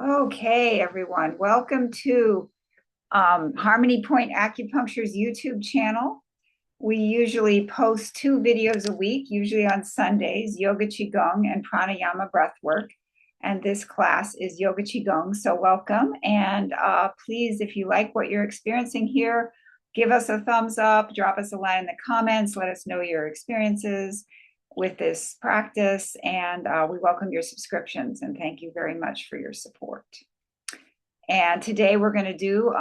Okay, everyone, welcome to Harmony Point Acupuncture's YouTube channel. We usually post two videos a week, usually on Sundays, Yoga Qigong and Pranayama Breathwork. And this class is Yoga Qigong, so welcome. And please, if you like what you're experiencing here, give us a thumbs up, drop us a line in the comments, let us know your experiences with this practice, and we welcome your subscriptions, and thank you very much for your support. And today we're going to do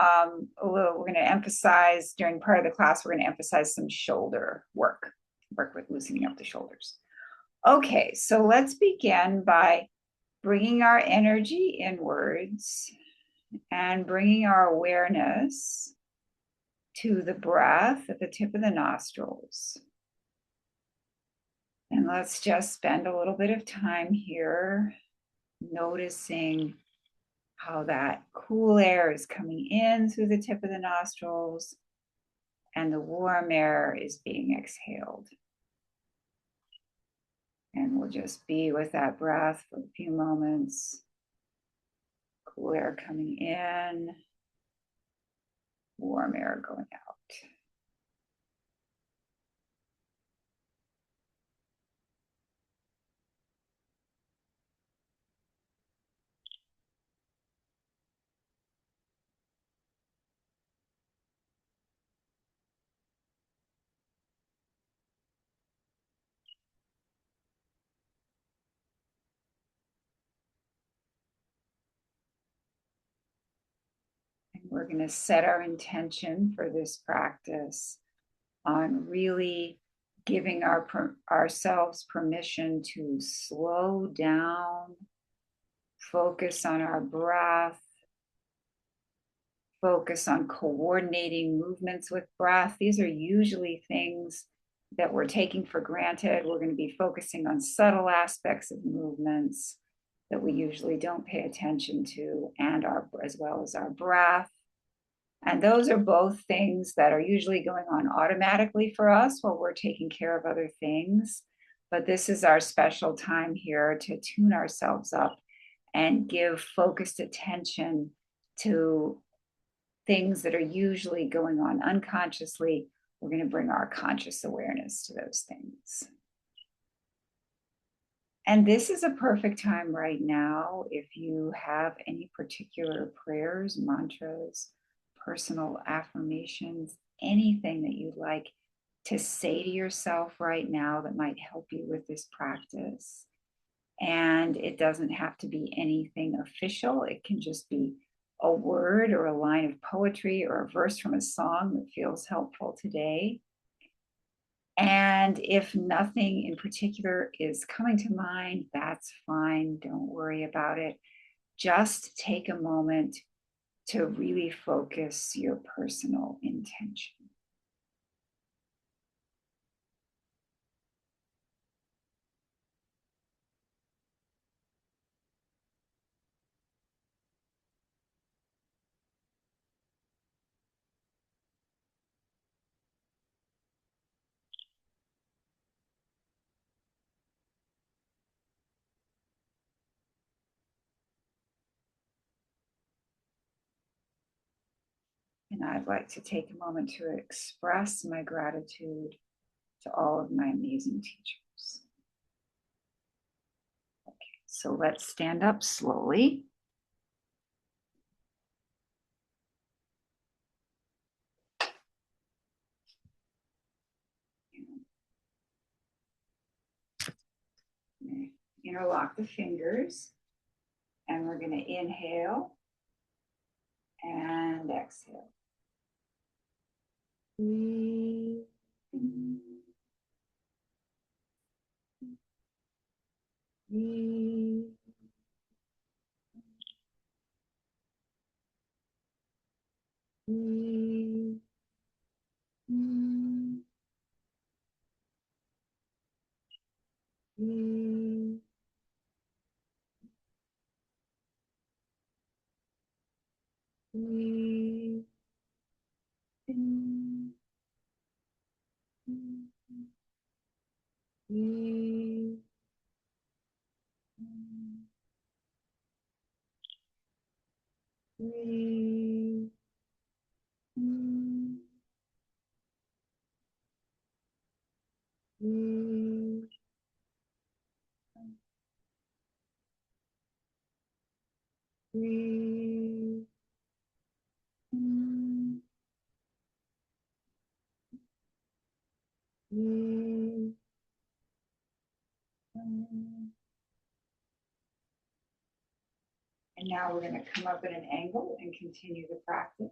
we're going to emphasize, during part of the class, we're going to emphasize some shoulder work with loosening up the shoulders. Okay, so let's begin by bringing our energy inwards and bringing our awareness to the breath at the tip of the nostrils. And let's just spend a little bit of time here noticing how that cool air is coming in through the tip of the nostrils and the warm air is being exhaled. And we'll just be with that breath for a few moments. Cool air coming in, warm air going out. And we're going to set our intention for this practice on really giving ourselves permission to slow down, focus on our breath, focus on coordinating movements with breath. These are usually things that we're taking for granted. We're going to be focusing on subtle aspects of movements that we usually don't pay attention to, and as well as our breath. And those are both things that are usually going on automatically for us while we're taking care of other things. But this is our special time here to tune ourselves up and give focused attention to things that are usually going on unconsciously. We're going to bring our conscious awareness to those things. And this is a perfect time right now if you have any particular prayers, mantras, personal affirmations, anything that you'd like to say to yourself right now that might help you with this practice. And it doesn't have to be anything official. It can just be a word or a line of poetry or a verse from a song that feels helpful today. And if nothing in particular is coming to mind, that's fine. Don't worry about it. Just take a moment to really focus your personal intention. And I'd like to take a moment to express my gratitude to all of my amazing teachers. Okay, so let's stand up slowly. Interlock the fingers, and we're going to inhale and exhale. Breathe in. Breathe. Breathe in. Breathe. Breathe in. Breathe. Breathe. Breathe. Breathe. Breathe. And now we're going to come up at an angle and continue the practice.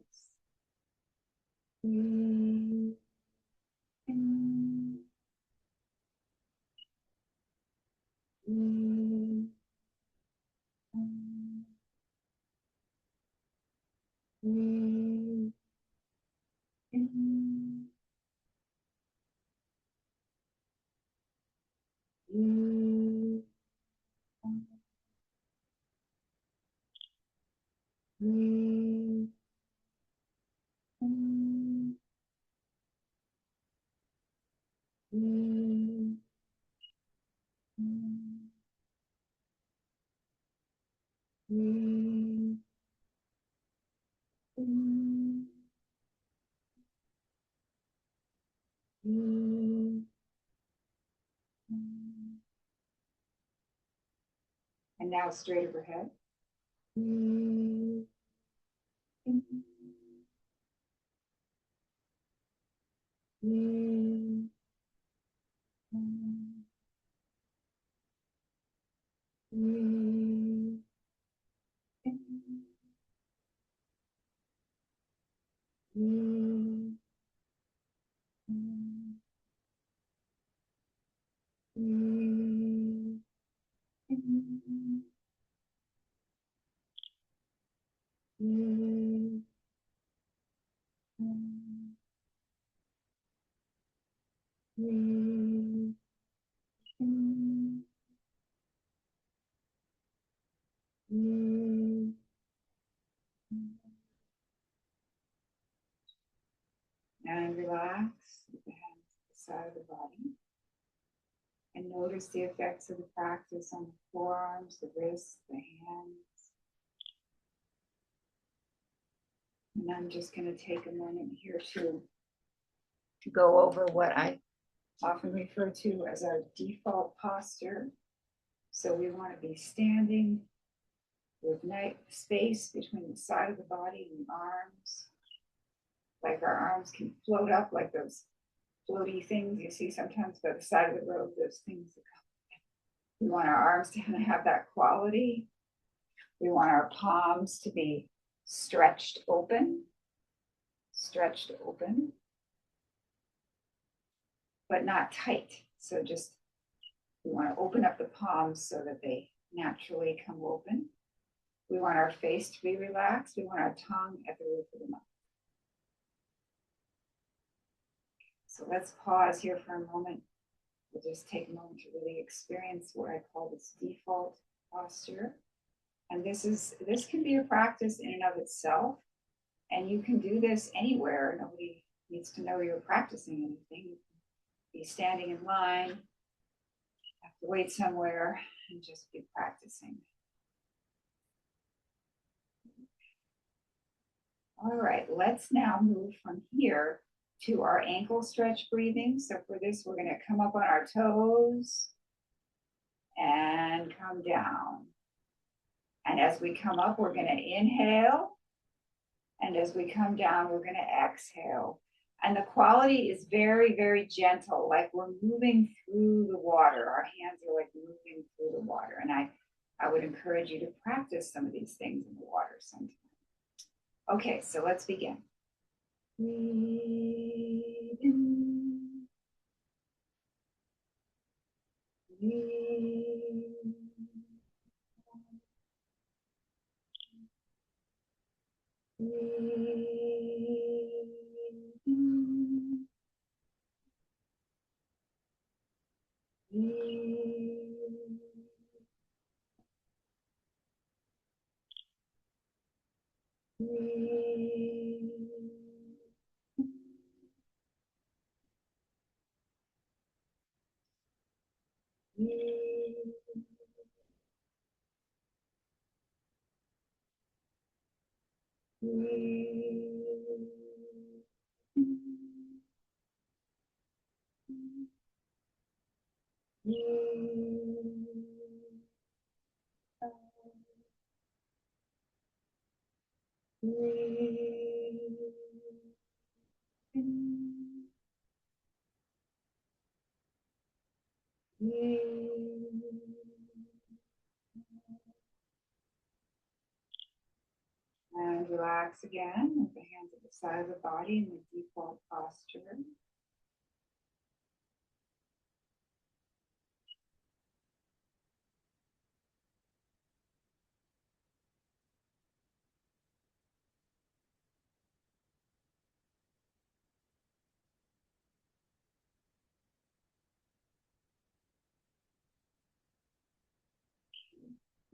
Breathe. Breathe. Breathe. Breathe. Breathe. Breathe. Breathe. Breathe. And now straight overhead. Breathe. Breathe. Breathe. Breathe. Breathe. Breathe. Breathe. Breathe. And relax with the hands to the side of the body. And notice the effects of the practice on the forearms, the wrists, the hands. And I'm just going to take a moment here to go over what I often refer to as our default posture. So we want to be standing with nice space between the side of the body and the arms. Like our arms can float up like those floaty things you see sometimes by the side of the road, those things that come. We want our arms to kind of have that quality. We want our palms to be stretched open, but not tight. So just, we want to open up the palms so that they naturally come open. We want our face to be relaxed. We want our tongue at the roof of the mouth. So let's pause here for a moment. We'll just take a moment to really experience what I call this default posture. And this can be a practice in and of itself. And you can do this anywhere. Nobody needs to know you're practicing anything. You can be standing in line, have to wait somewhere, and just be practicing. All right, let's now move from here to our ankle stretch breathing. So for this, we're going to come up on our toes and come down. And as we come up, we're going to inhale. And as we come down, we're going to exhale. And the quality is very, very gentle, like we're moving through the water. Our hands are like moving through the water. And I would encourage you to practice some of these things in the water sometime. Okay, so let's begin. Breathe in. Breathe. Breathe in. Breathe. Breathe. And relax again with the hands at the side of the body in the default posture.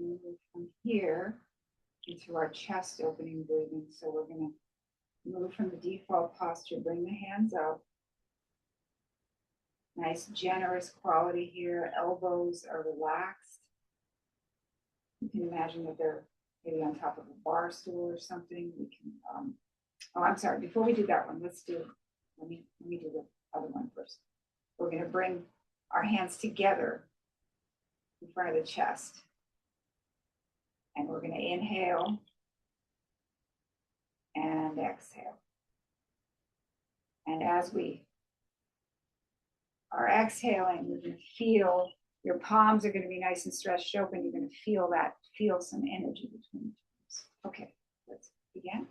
Move from here into our chest opening breathing. So we're going to move from the default posture, bring the hands up. Nice generous quality here. Elbows are relaxed. You can imagine that they're maybe on top of a bar stool or something. We can, oh, I'm sorry. Before we do that one, let me do the other one first. We're going to bring our hands together in front of the chest. And we're going to inhale and exhale. And as we are exhaling, you're going to feel your palms are going to be nice and stretched open. You're going to feel some energy between the palms. Okay, let's begin.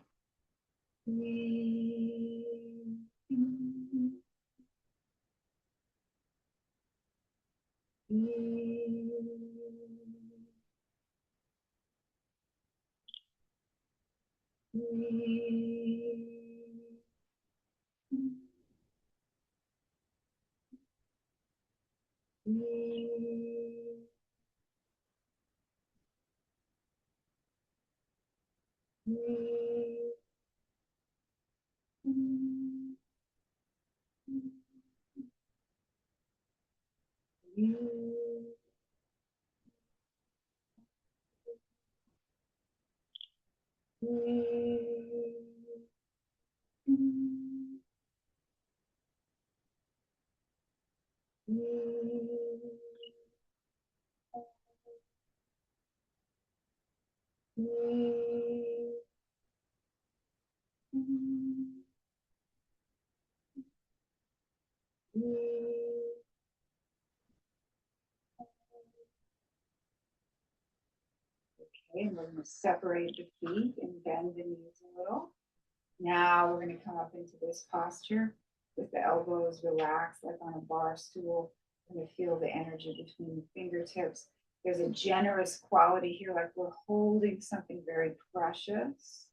Okay, and we're going to separate the feet and bend the knees a little. Now we're going to come up into this posture with the elbows relaxed like on a bar stool. We're going to feel the energy between the fingertips. There's a generous quality here, like we're holding something very precious.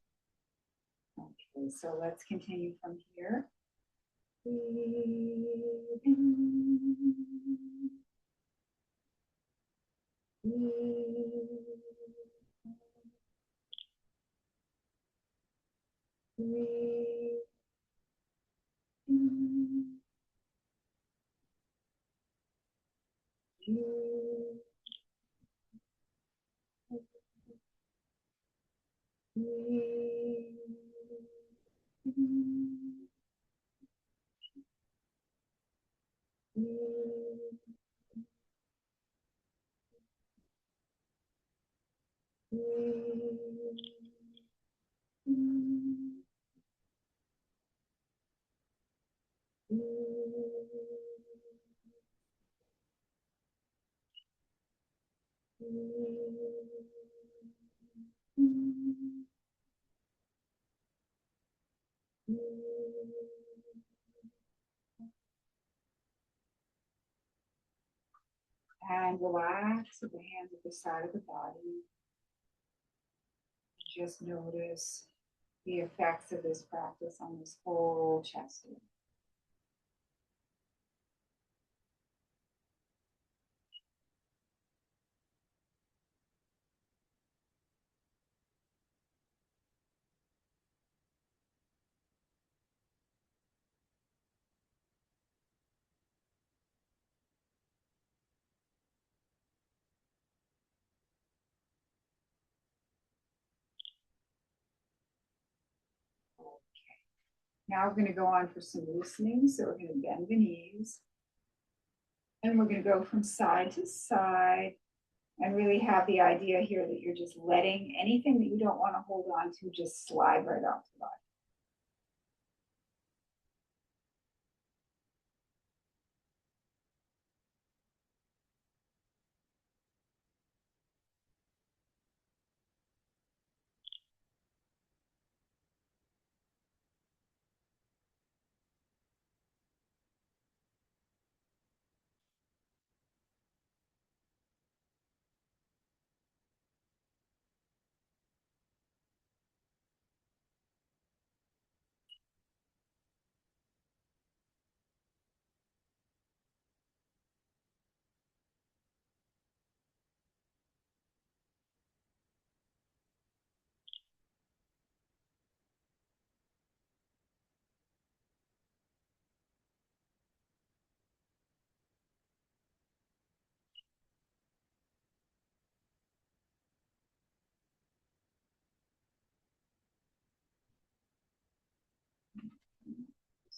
Okay, so let's continue from here. And relax with the hands at the side of the body. Just notice the effects of this practice on this whole chest. Now we're going to go on for some loosening. So we're going to bend the knees. And we're going to go from side to side and really have the idea here that you're just letting anything that you don't want to hold on to just slide right off the body.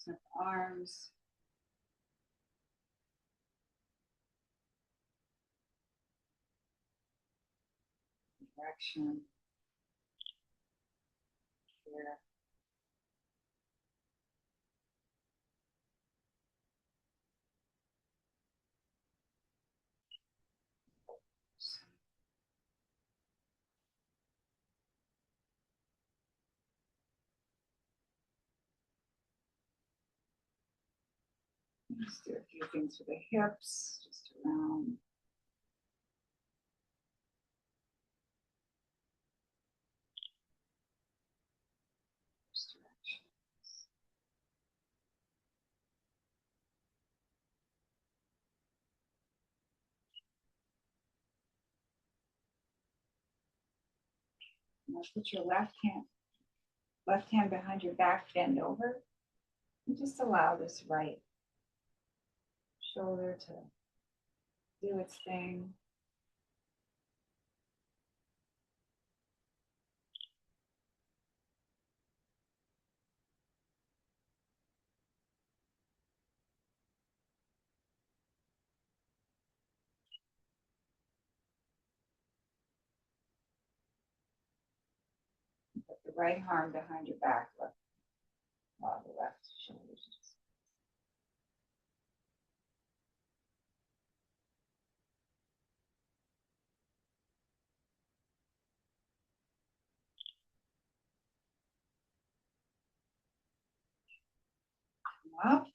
Some arms. Direction. Here. Just do a few things for the hips, just around. Directions. Now put your left hand behind your back, bend over, and just allow this right shoulder to do its thing. Put the right arm behind your back, while the left shoulder just. Come up.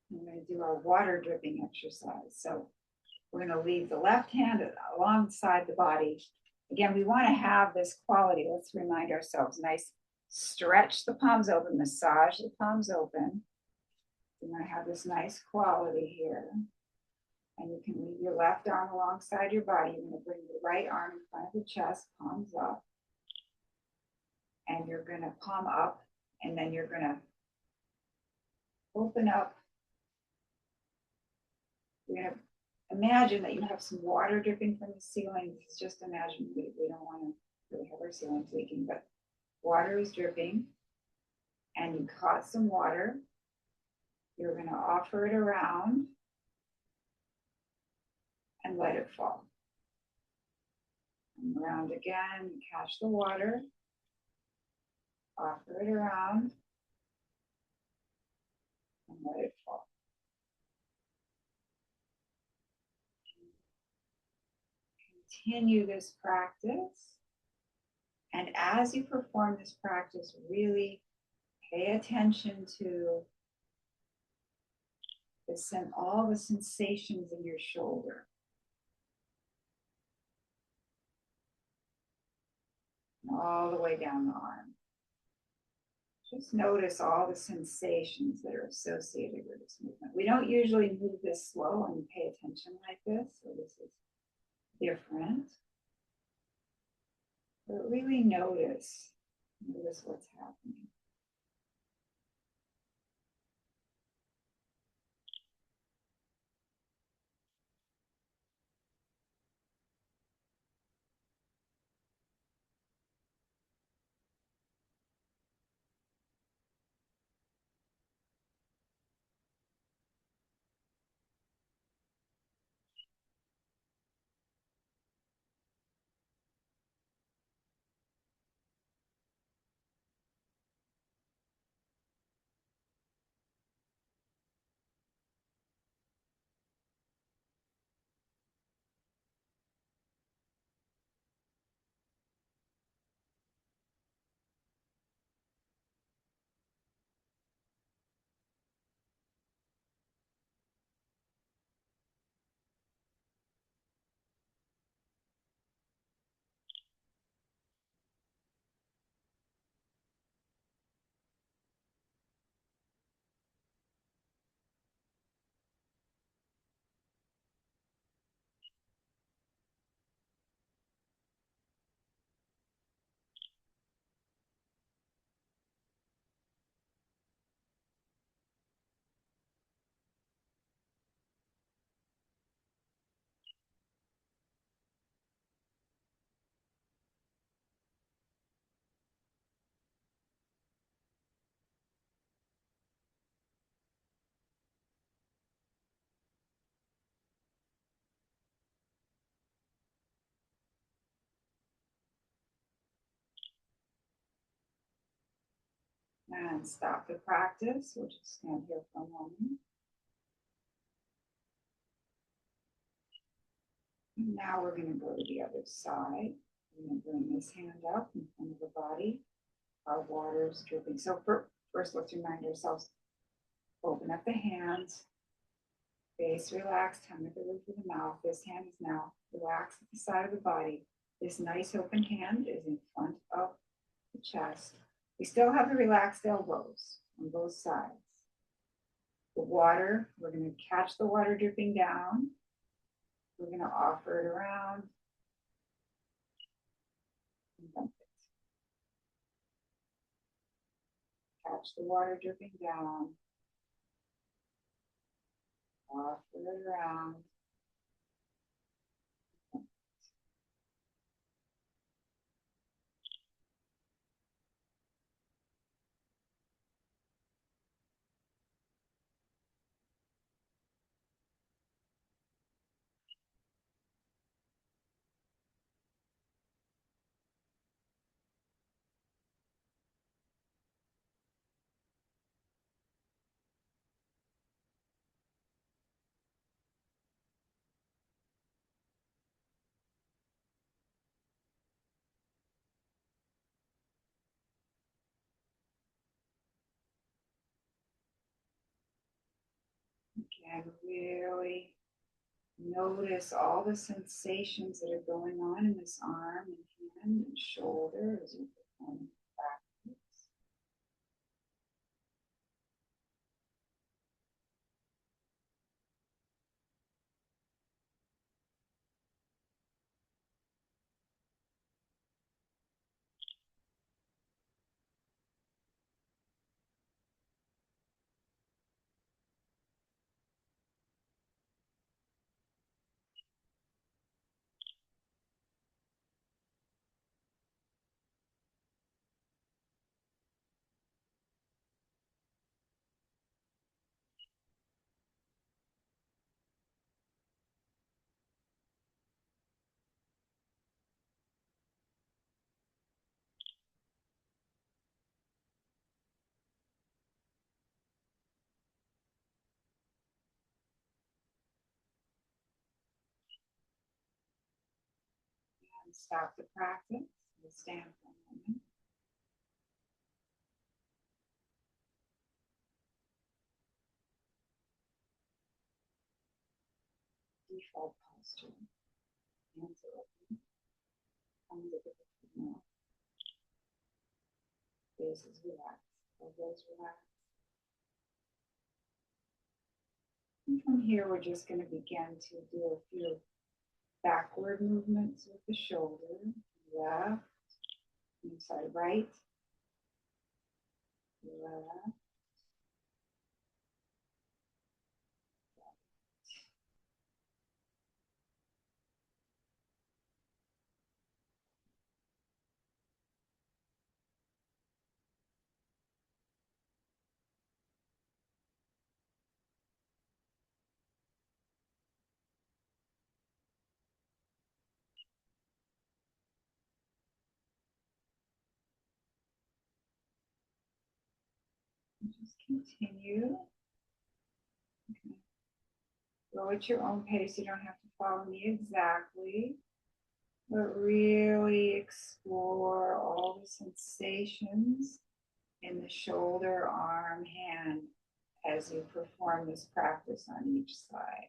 We're going to do our water dripping exercise. So we're going to leave the left hand alongside the body. Again, we want to have this quality. Let's remind ourselves, nice, stretch the palms open, massage the palms open. You're going to have this nice quality here. And you can leave your left arm alongside your body. You're going to bring the right arm in front of the chest, palms up. And you're going to palm up, and then you're going to open up. You're going to imagine that you have some water dripping from the ceiling. This is just imagine. We don't want to really have our ceilings leaking, but water is dripping, and you caught some water. You're going to offer it around and let it fall. And around again, catch the water, offer it around, and let it fall. Continue this practice. And as you perform this practice, really pay attention to all the sensations in your shoulder. And all the way down the arm. Just notice all the sensations that are associated with this movement. We don't usually move this slow and pay attention like this, so this is different. But really notice what's happening. And stop the practice. We'll just stand here for a moment. Now we're going to go to the other side. We're going to bring this hand up in front of the body. Our water is dripping. So first, let's remind ourselves, open up the hands, face relaxed, tongue at the roof of the mouth. This hand is now relaxed at the side of the body. This nice open hand is in front of the chest. We still have the relaxed elbows on both sides. The water, we're going to catch the water dripping down. We're going to offer it around. Catch the water dripping down. Offer it around. Again, really notice all the sensations that are going on in this arm and hand and shoulder as you perform the practice. And stop the practice. We'll stand for a moment. Default posture. Hands are open. Thumbs at the roof of the mouth. Face is relaxed. Elbows relaxed. And from here, we're just going to begin to do a few backward movements with the shoulder. Left, inside right, left. And just continue. Okay. Go at your own pace. You don't have to follow me exactly, but really explore all the sensations in the shoulder, arm, hand as you perform this practice on each side.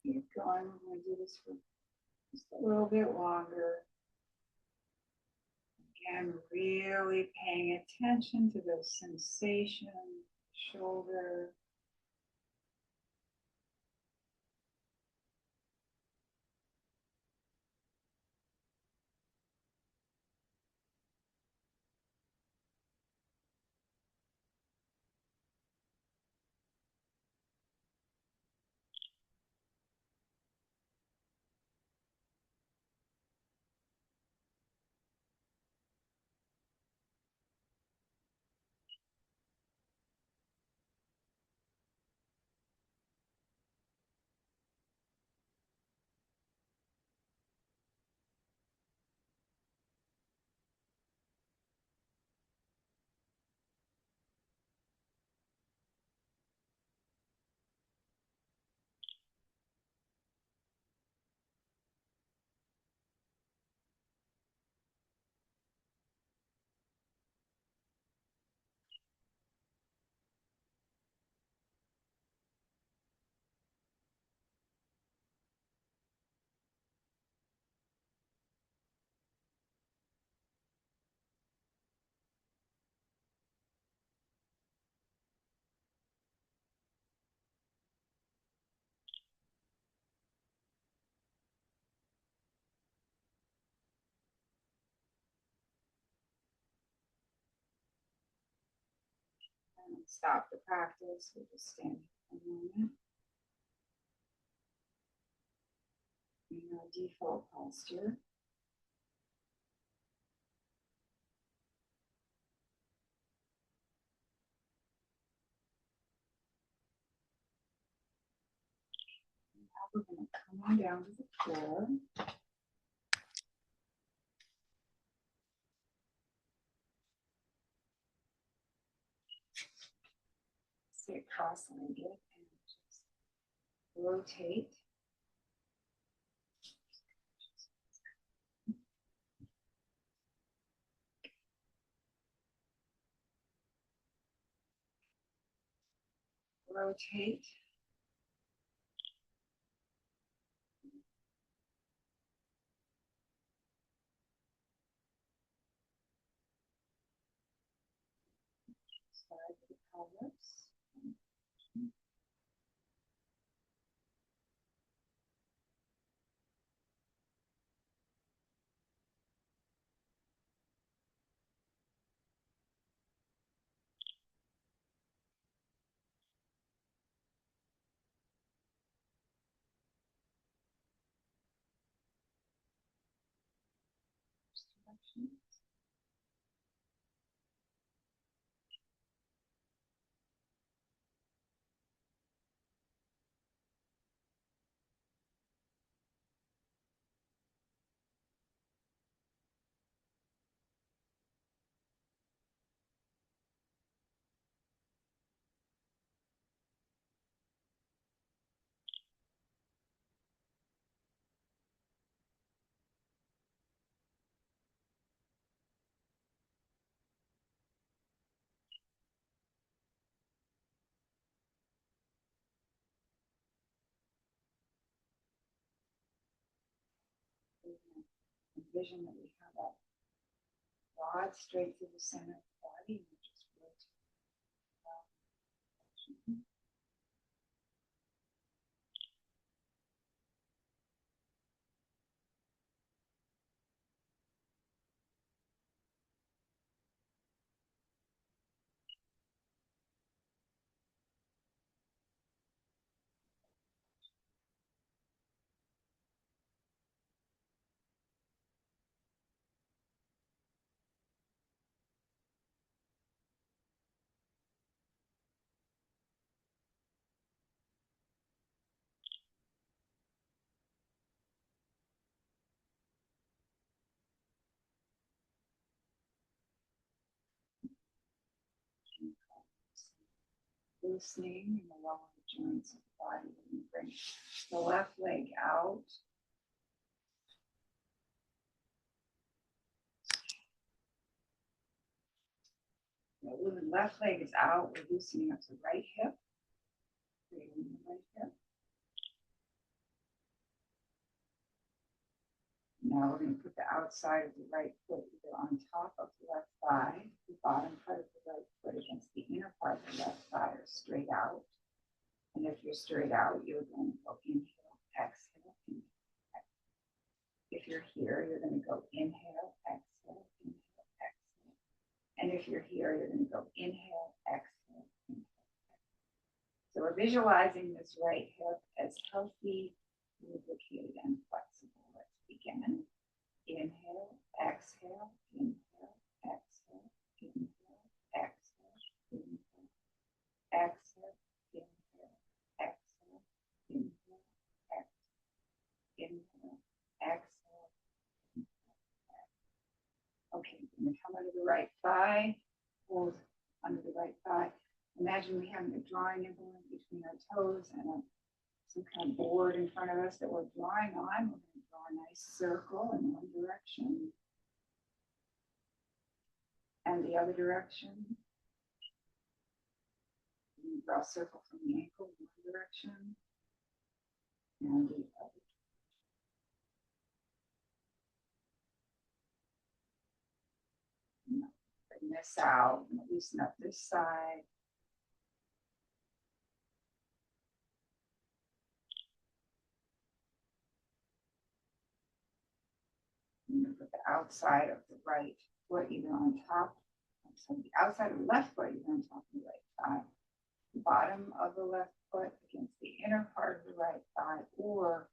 Keep going. We're going to do this for just a little bit longer. Again, really paying attention to those sensations, shoulder. And stop the practice. We'll just stand for a moment. In our default posture. Now we're going to come on down to the floor. Sit cross-legged and just rotate. Rotate. Slide the pelvis. Direction. Envision that we have a rod straight through the center of the body and just rotate. Loosening in the lower joints of the body. And bring the left leg out. When the left leg is out, we're loosening up the right hip. Creating the right hip. Now we're going to put the outside of the right foot either on top of the left thigh, the bottom part of the right foot against the inner part of the left thigh, or straight out. And if you're straight out, you're going to go inhale, exhale, inhale, exhale. If you're here, you're going to go inhale, exhale, inhale, exhale. And if you're here, you're going to go inhale, exhale, inhale, exhale. So we're visualizing this right hip as healthy, lubricated, and flexible. Let's begin. Inhale, exhale, inhale, exhale, inhale, exhale, inhale, exhale, inhale, exhale, inhale, exhale, inhale, exhale, inhale. Okay, we're going to come under the right thigh, hold under the right thigh. Imagine we have a drawing implement between our toes and some kind of board in front of us that we're drawing on. We're going to draw a nice circle in one direction and the other direction. And draw a circle from the ankle in one direction and the other. Bring this out and loosen up this side. Put the outside of the right foot either on top, so the outside of the left foot either on top of the right thigh, the bottom of the left foot against the inner part of the right thigh, or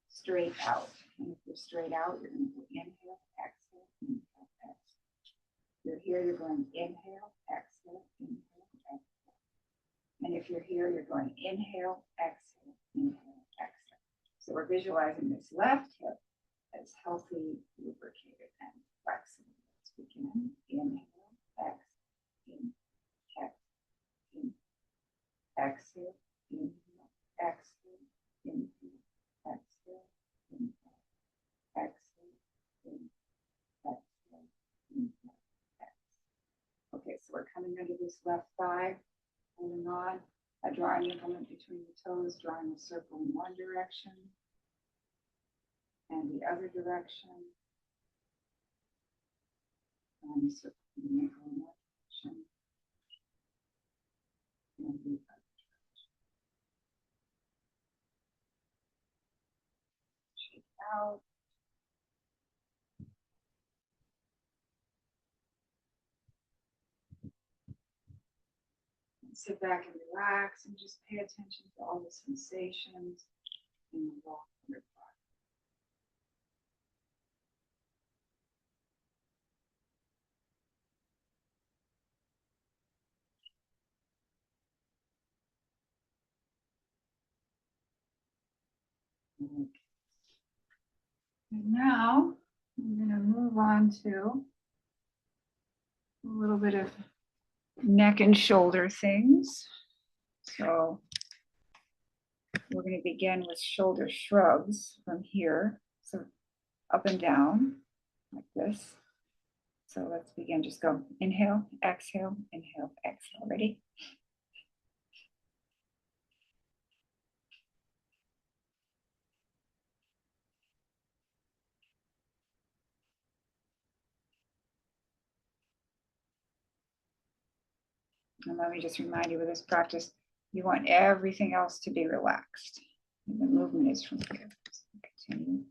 straight out. And if you're straight out, you're going to go inhale, exhale, inhale, exhale. If you're here, you're going inhale, exhale, inhale, exhale. And if you're here, you're going inhale, exhale, inhale, exhale. So we're visualizing this left hip as healthy, lubricated, and flexible. Let's begin. Inhale, exhale, in, exhale, inhale, exhale, inhale, exhale, inhale, exhale, inhale, exhale, inhale, exhale. Okay, so we're coming under this left thigh, holding on. A drawing implement between the toes, drawing a circle in one direction and the other direction. Drawing a circle in the ankle in one direction and the other direction. Shake out. Sit back and relax and just pay attention to all the sensations in the walk of your body. Okay. And now I'm going to move on to a little bit of neck and shoulder things. So we're going to begin with shoulder shrugs from here. So up and down like this. So let's begin. Just go inhale, exhale, inhale, exhale. Ready? And let me just remind you with this practice, you want everything else to be relaxed. And the movement is from here. So continue.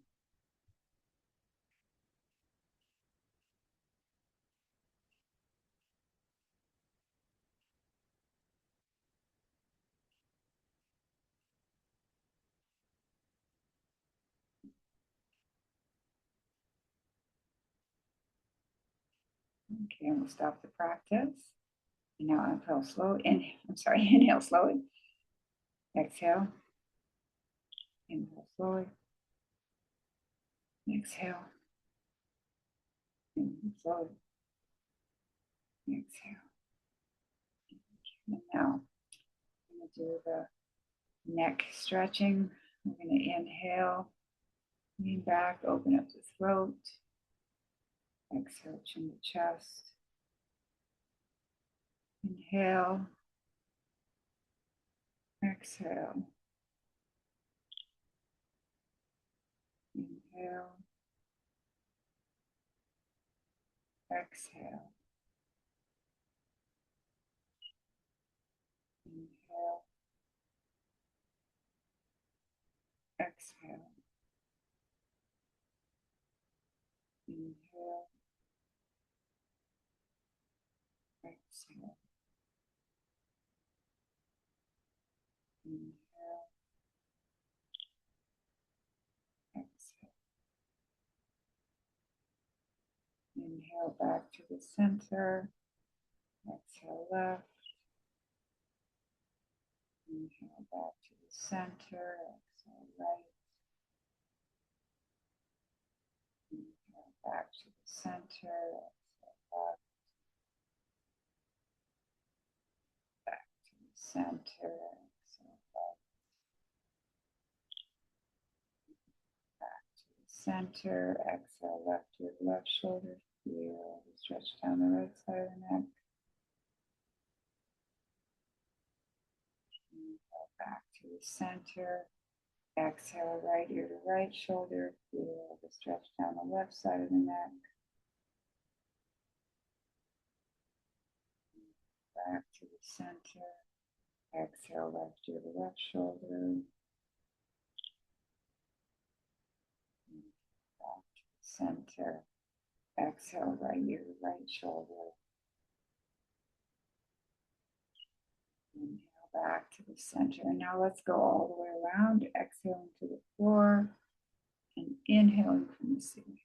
Okay, and we'll stop the practice. And now inhale slow. Inhale slowly. Exhale. Inhale slowly. Exhale. Inhale slowly. Exhale. And now I'm going to do the neck stretching. We're going to inhale, lean back, open up the throat. Exhale, chin the chest. Inhale. Exhale. Inhale. Exhale. Inhale. Exhale. Inhale. Exhale. Inhale. Exhale. Inhale back to the center. Exhale left. Inhale back to the center. Exhale right. Inhale back to the center. Exhale left. Back to the center. Exhale left. Back to the center. Exhale left to the left shoulder. Feel the stretch down the right side of the neck. Inhale back to the center. Exhale right ear to right shoulder. Feel the stretch down the left side of the neck. Back to the center. Exhale left ear to left shoulder. Back to the center. Exhale right ear to right shoulder. Inhale back to the center. And now let's go all the way around. Exhaling to the floor and inhaling from the ceiling.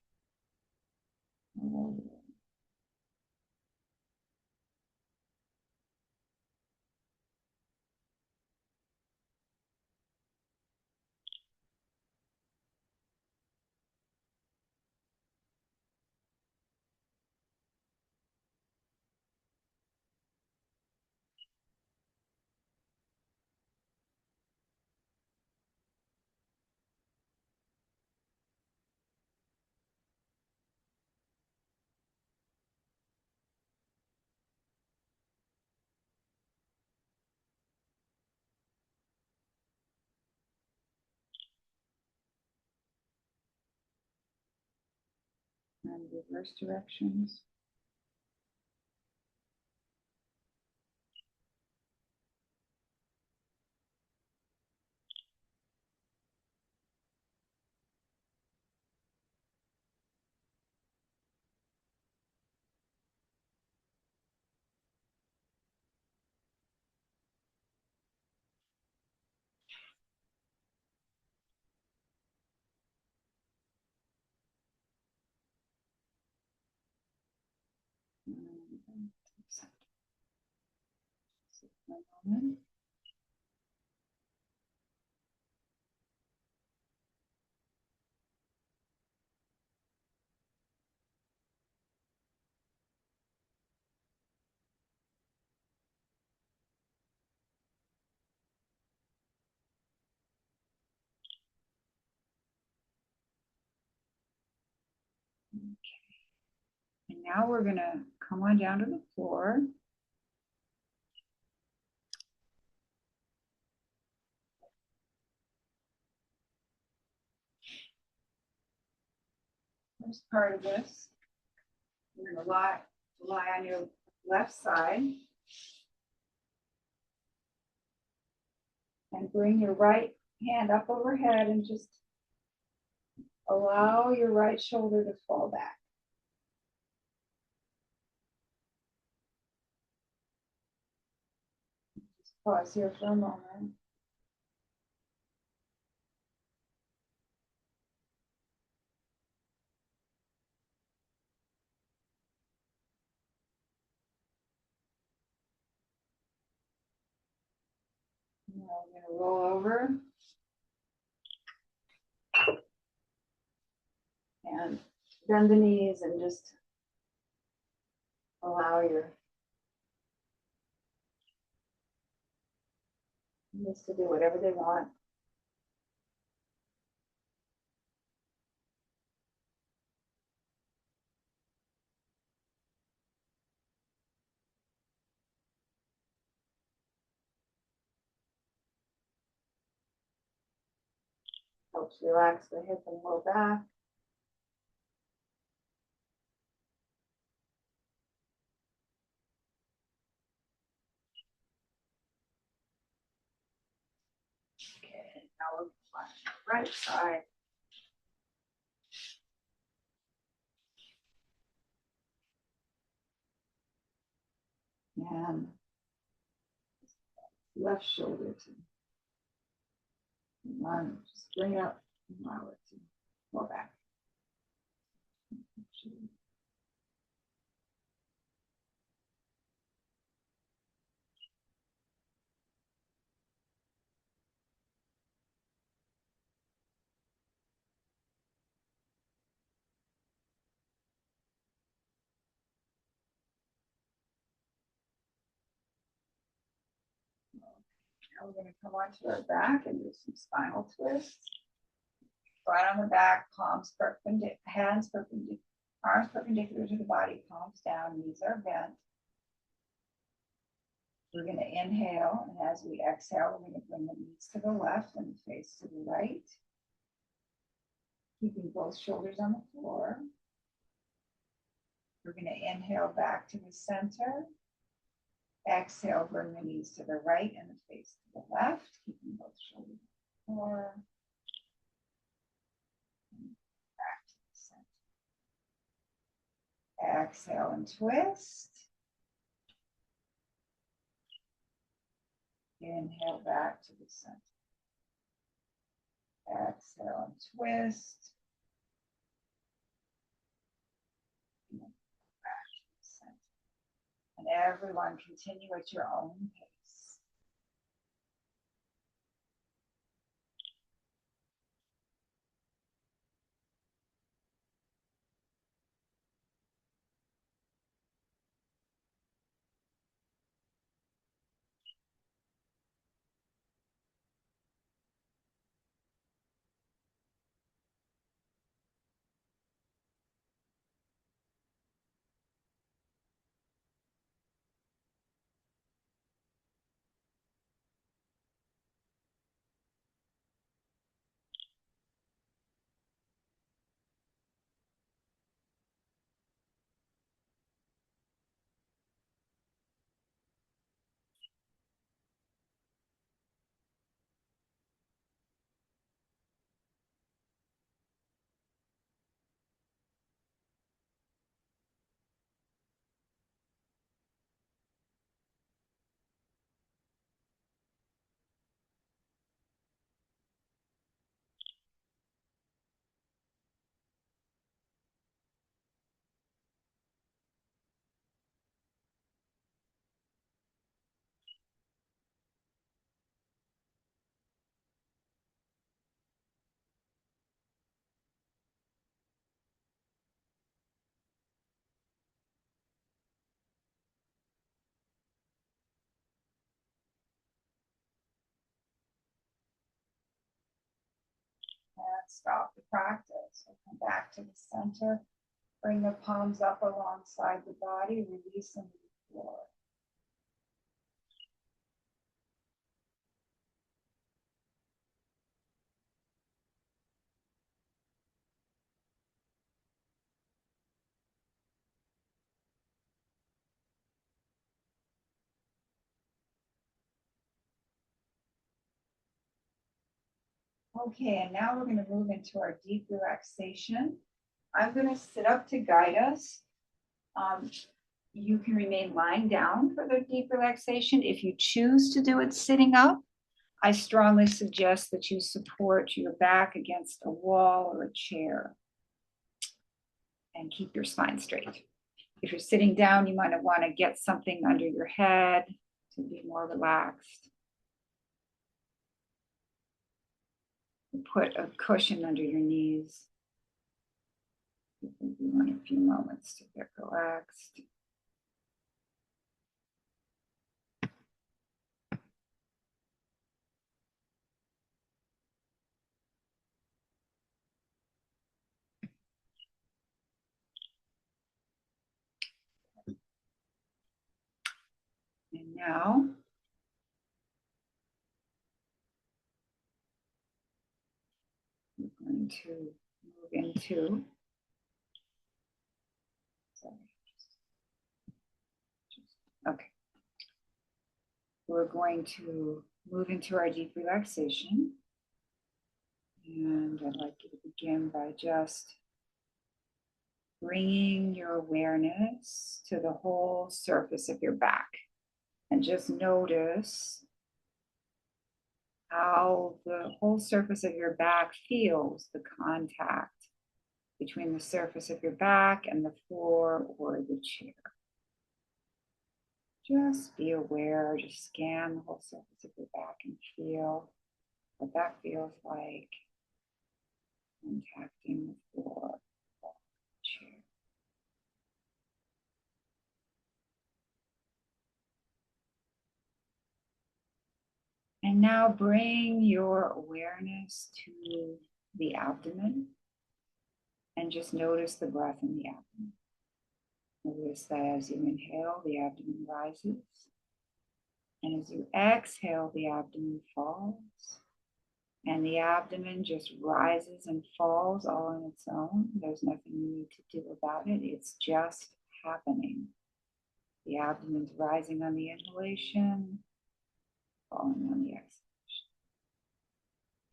And reverse directions. And now we're going to come on down to the floor. First part of this, you're going to lie on your left side and bring your right hand up overhead and just allow your right shoulder to fall back. Just pause here for a moment. Now we're going to roll over and bend the knees and just allow your knees to do whatever they want. Helps relax the hip and low back. right side. And left shoulder to run, just bring it up, allow it to go back. Now we're going to come onto our back and do some spinal twists. Flat on the back, palms perpendicular, hands perpendicular, arms perpendicular to the body, palms down, knees are bent. We're going to inhale, and as we exhale, we're going to bring the knees to the left and the face to the right. Keeping both shoulders on the floor. We're going to inhale back to the center. Exhale, bring the knees to the right and the face to the left, keeping both shoulders on the floor. Back to the center. Exhale and twist. Inhale back to the center. Exhale and twist. And back to the center. And everyone continue at your own pace. And stop the practice. So come back to the center. Bring the palms up alongside the body, release them to the floor. Okay, and now we're going to move into our deep relaxation. I'm going to sit up to guide us. You can remain lying down for the deep relaxation. If you choose to do it sitting up, I strongly suggest that you support your back against a wall or a chair and keep your spine straight. If you're sitting down, you might want to get something under your head to be more relaxed. Put a cushion under your knees. You want a few moments to get relaxed. And now, we're going to move into, okay. We're going to move into our deep relaxation. And I'd like you to begin by just bringing your awareness to the whole surface of your back. And just notice how the whole surface of your back feels, the contact between the surface of your back and the floor or the chair. Just be aware, just scan the whole surface of your back and feel what that feels like, contacting the floor or the chair. And now bring your awareness to the abdomen and just notice the breath in the abdomen. Notice that as you inhale, the abdomen rises. And as you exhale, the abdomen falls. And the abdomen just rises and falls all on its own. There's nothing you need to do about it. It's just happening. The abdomen's rising on the inhalation, falling on the exhalation.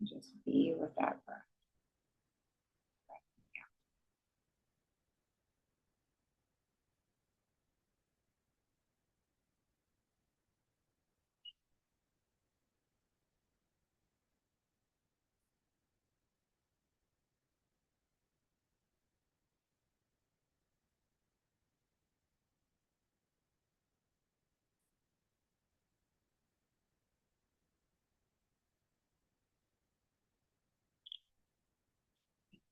Just be with that breath.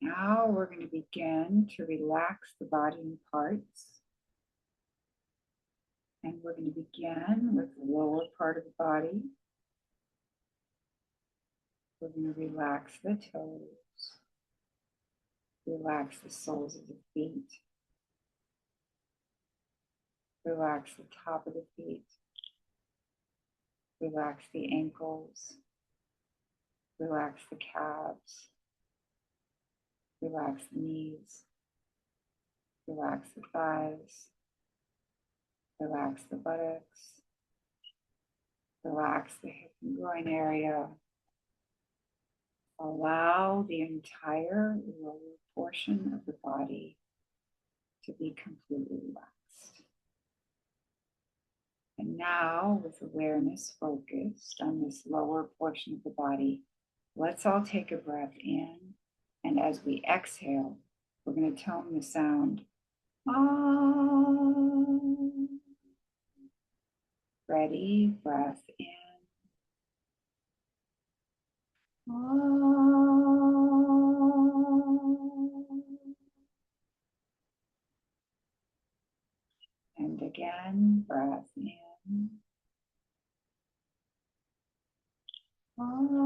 Now we're going to begin to relax the body in parts. And we're going to begin with the lower part of the body. We're going to relax the toes. Relax the soles of the feet. Relax the top of the feet. Relax the ankles. Relax the calves. Relax the knees. Relax the thighs. Relax the buttocks. Relax the hip and groin area. Allow the entire lower portion of the body to be completely relaxed. And now, with awareness focused on this lower portion of the body, let's all take a breath in. And as we exhale, we're going to tone the sound. Ready? Breath in. And again, breath in. And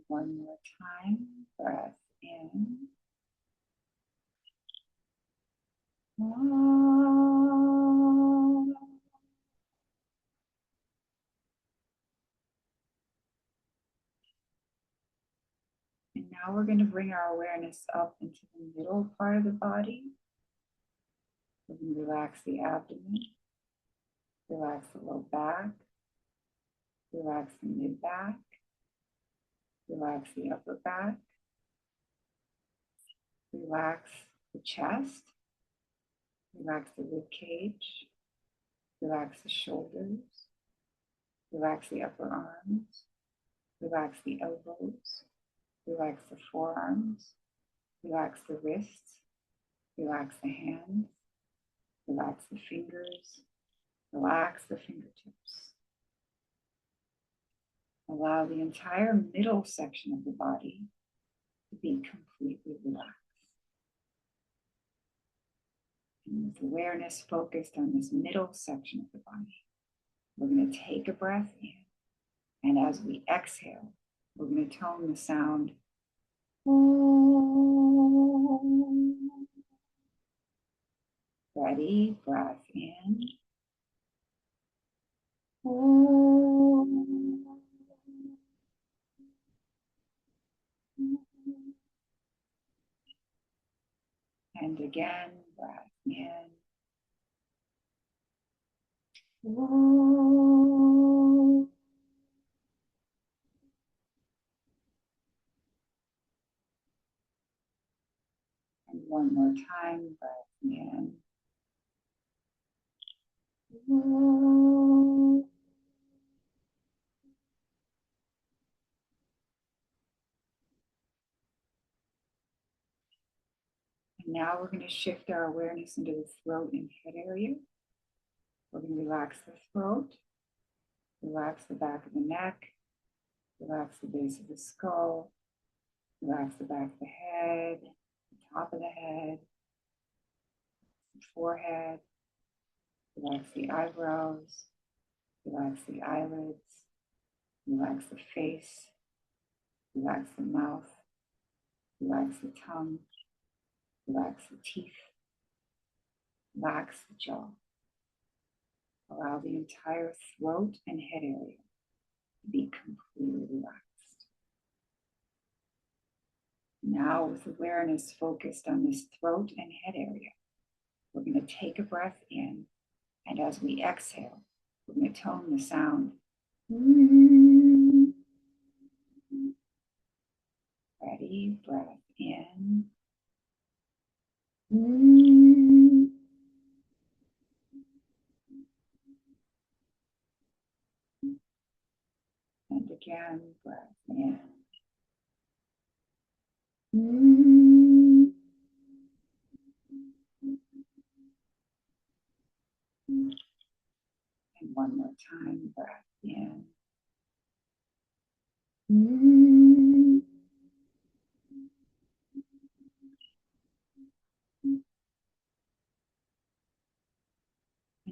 one more time, breath in. And now we're going to bring our awareness up into the middle part of the body. We're going to relax the abdomen, relax the low back, relax the mid back, relax the upper back, relax the chest, relax the rib cage, relax the shoulders, relax the upper arms, relax the elbows, relax the forearms, relax the wrists, relax the hands, relax the fingers, relax the fingertips. Allow the entire middle section of the body to be completely relaxed. And with awareness focused on this middle section of the body, we're going to take a breath in. And as we exhale, we're going to tone the sound. Ready? Breath in. And again, breath in. Whoa. And one more time, breath in. Whoa. And now we're going to shift our awareness into the throat and head area. We're going to relax the throat, relax the back of the neck, relax the base of the skull, relax the back of the head, the top of the head, the forehead, relax the eyebrows, relax the eyelids, relax the face, relax the mouth, relax the tongue, relax the teeth, relax the jaw. Allow the entire throat and head area to be completely relaxed. Now, with awareness focused on this throat and head area, we're going to take a breath in, and as we exhale, we're going to tone the sound. Ready, breath in. And again, breath in. And one more time, breath in. And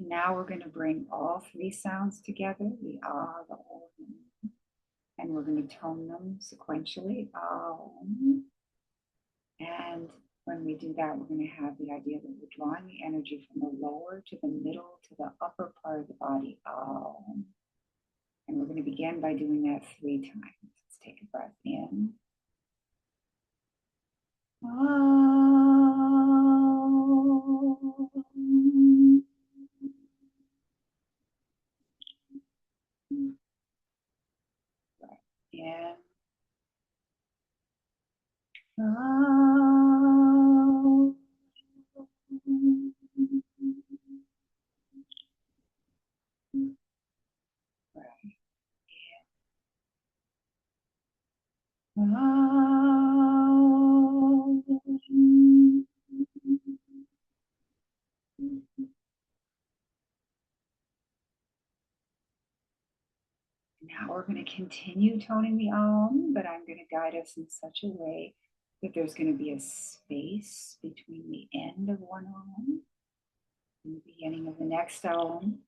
now we're going to bring all three sounds together, the ah, the om, and we're going to tone them sequentially. Om. And when we do that, we're going to have the idea that we're drawing the energy from the lower to the middle to the upper part of the body. Om. And we're going to begin by doing that 3 times. Let's take a breath in. Om. Breath in. Om. Breath in. Om. Now we're going to continue toning the Om, but I'm going to guide us in such a way that there's going to be a space between the end of one Om and the beginning of the next Om.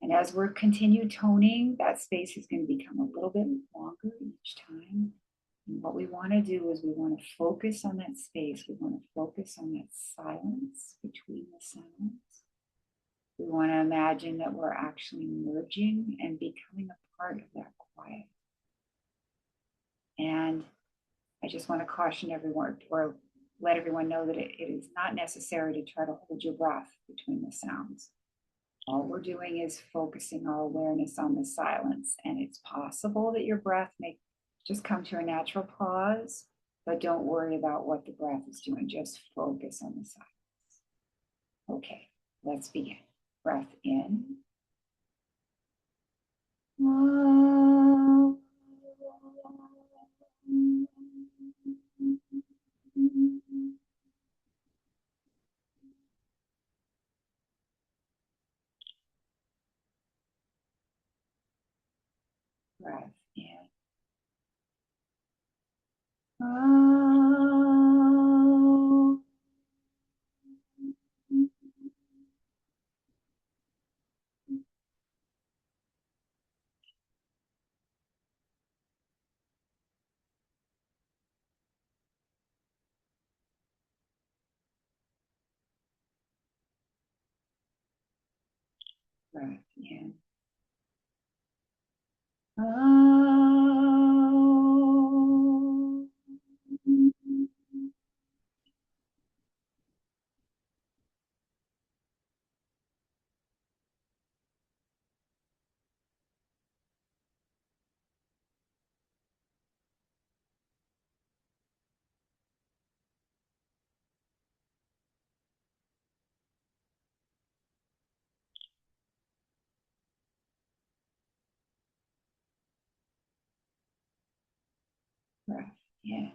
And as we're continue toning, that space is going to become a little bit longer each time. And what we want to do is we want to focus on that space. We want to focus on that silence between the sounds. We want to imagine that we're actually merging and becoming a part of that quiet. And I just want to caution everyone or let everyone know that it is not necessary to try to hold your breath between the sounds. All we're doing is focusing our awareness on the silence. And it's possible that your breath may just come to a natural pause, but don't worry about what the breath is doing. Just focus on the silence. Okay, let's begin. Breath in. Breath in. Breath in. Breath in.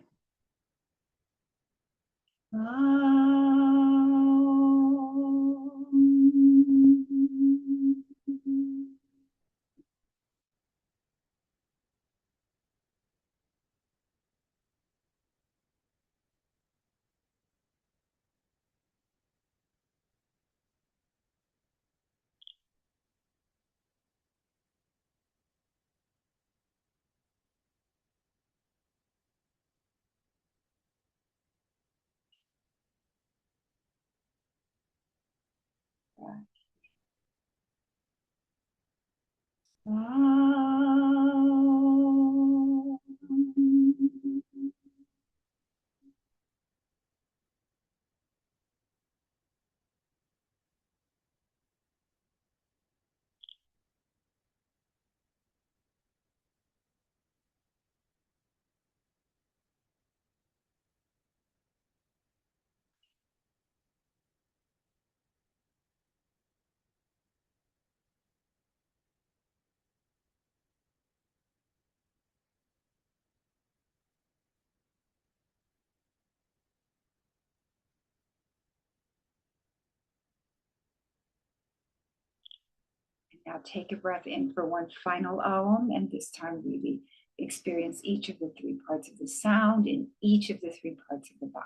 Now take a breath in for one final Om, and this time really experience each of the three parts of the sound in each of the three parts of the body.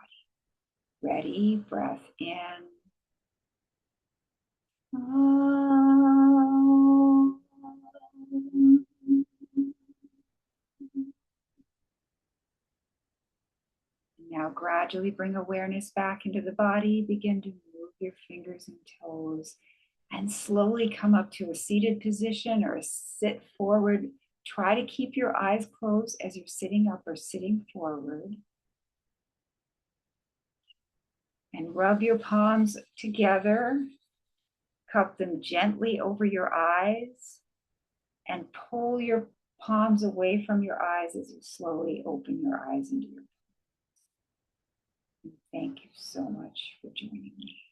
Ready? Breath in. Om. Now gradually bring awareness back into the body. Begin to move your fingers and toes and slowly come up to a seated position or a sit forward. Try to keep your eyes closed as you're sitting up or sitting forward. And rub your palms together. Cup them gently over your eyes and pull your palms away from your eyes as you slowly open your eyes into your palms. Thank you so much for joining me.